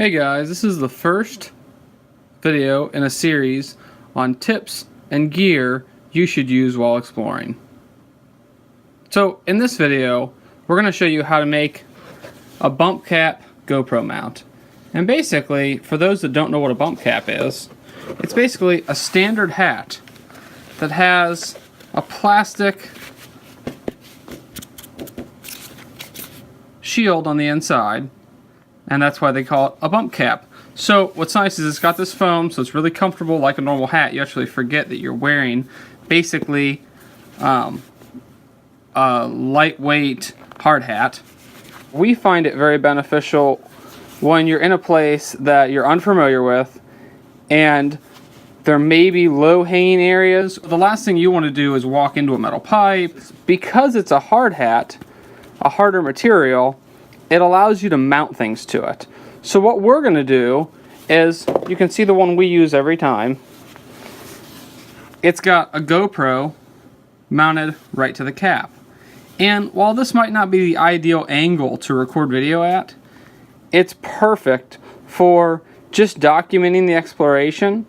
Hey guys, this is the first video in a series on tips and gear you should use while exploring. So in this video, we're going to show you how to make a bump cap GoPro mount. And basically, for those that don't know what a bump cap is, it's basically a standard hat that has a plastic shield on the inside, and that's why they call it a bump cap. So what's nice is it's got this foam, so it's really comfortable like a normal hat. You actually forget that you're wearing basically a lightweight hard hat. We find it very beneficial when you're in a place that you're unfamiliar with and there may be low-hanging areas. The last thing you want to do is walk into a metal pipe. Because it's a hard hat, a harder material, it allows you to mount things to it. So what we're going to do is, you can see the one we use every time. It's got a GoPro mounted right to the cap. And while this might not be the ideal angle to record video at, it's perfect for just documenting the exploration.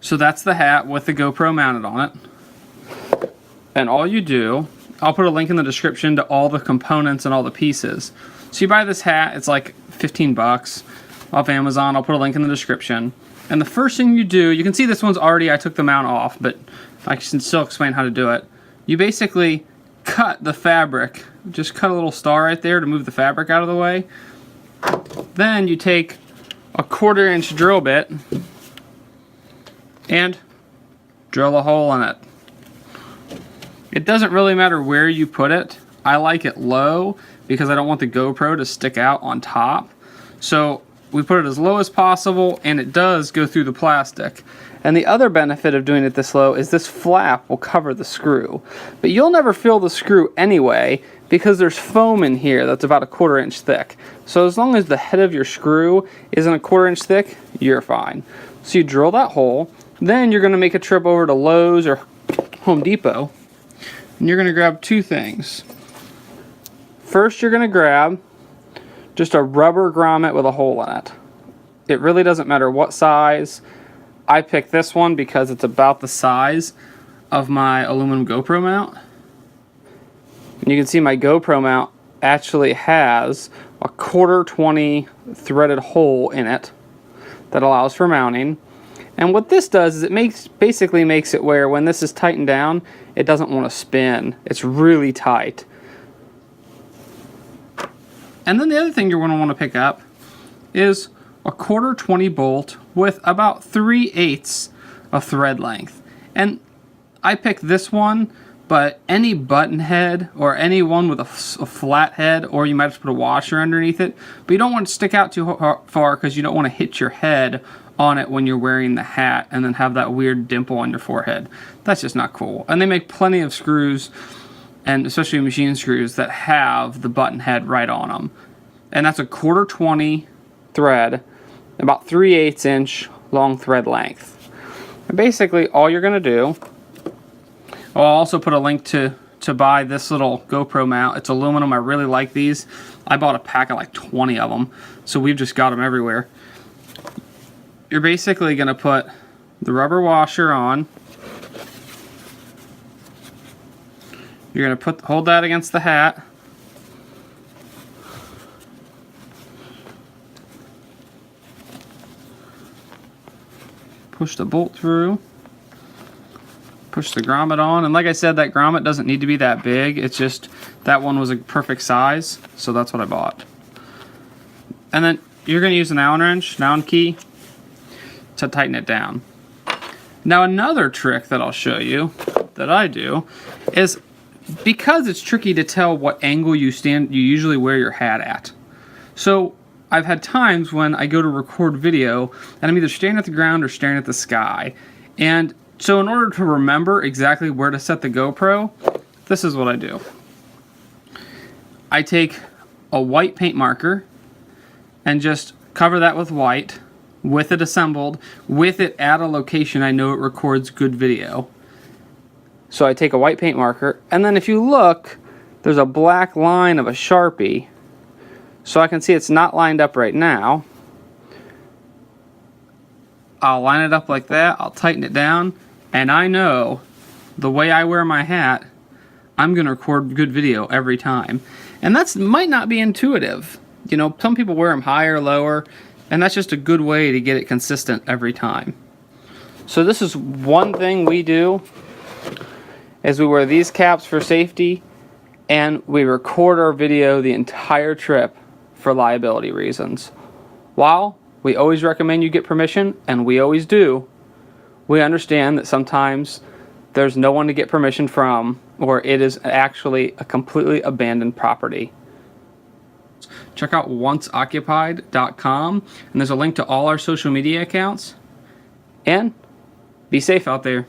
So that's the hat with the GoPro mounted on it. And all you do, I'll put a link in the description to all the components and all the pieces. So you buy this hat, it's like 15 bucks off Amazon. I'll put a link in the description. And the first thing you do, you can see this one's already, I took the mount off, but I can still explain how to do it. You basically cut the fabric, just cut a little star right there to move the fabric out of the way. Then you take a 1/4-inch drill bit and drill a hole in it. It doesn't really matter where you put it. I like it low because I don't want the GoPro to stick out on top. So we put it as low as possible, and it does go through the plastic. And the other benefit of doing it this low is this flap will cover the screw. But you'll never feel the screw anyway because there's foam in here that's about a 1/4-inch thick. So as long as the head of your screw isn't a 1/4-inch thick, you're fine. So you drill that hole, then you're going to make a trip over to Lowe's or Home Depot, and you're going to grab two things. First, you're going to grab just a rubber grommet with a hole in it. It really doesn't matter what size. I picked this one because it's about the size of my aluminum GoPro mount. And you can see my GoPro mount actually has a 1/4-20 threaded hole in it that allows for mounting. And what this does is it basically makes it where when this is tightened down, it doesn't want to spin. It's really tight. And then the other thing you're going to want to pick up is a 1/4-20 bolt with about 3/8 of thread length. And I picked this one, but any button head or any one with a flat head, or you might just put a washer underneath it, but you don't want it to stick out too far because you don't want to hit your head on it when you're wearing the hat and then have that weird dimple on your forehead. That's just not cool. And they make plenty of screws, and especially machine screws, that have the button head right on them. And that's a 1/4-20 thread, about 3/8 inch long thread length. And basically all you're going to do, I'll also put a link to buy this little GoPro mount. It's aluminum. I really like these. I bought a pack of like 20 of them, so we've just got them everywhere. You're basically going to put the rubber washer on. You're going to hold that against the hat. Push the bolt through. Push the grommet on. And like I said, that grommet doesn't need to be that big. It's just that one was a perfect size, so that's what I bought. And then you're going to use an Allen wrench, an Allen key, to tighten it down. Now another trick that I'll show you that I do is, because it's tricky to tell what angle you usually wear your hat at. So I've had times when I go to record video and I'm either staring at the ground or staring at the sky. And so in order to remember exactly where to set the GoPro, this is what I do. I take a white paint marker and just cover that with white, with it assembled, with it at a location I know it records good video. So I take a white paint marker, and then if you look, there's a black line of a Sharpie. So I can see it's not lined up right now. I'll line it up like that, I'll tighten it down, and I know the way I wear my hat, I'm gonna record good video every time. And that might not be intuitive. You know, some people wear them higher, lower, and that's just a good way to get it consistent every time. So this is one thing we do, is we wear these caps for safety, and we record our video the entire trip for liability reasons. While we always recommend you get permission, and we always do, we understand that sometimes there's no one to get permission from, or it is actually a completely abandoned property. Check out onceoccupied.com, and there's a link to all our social media accounts. And be safe out there.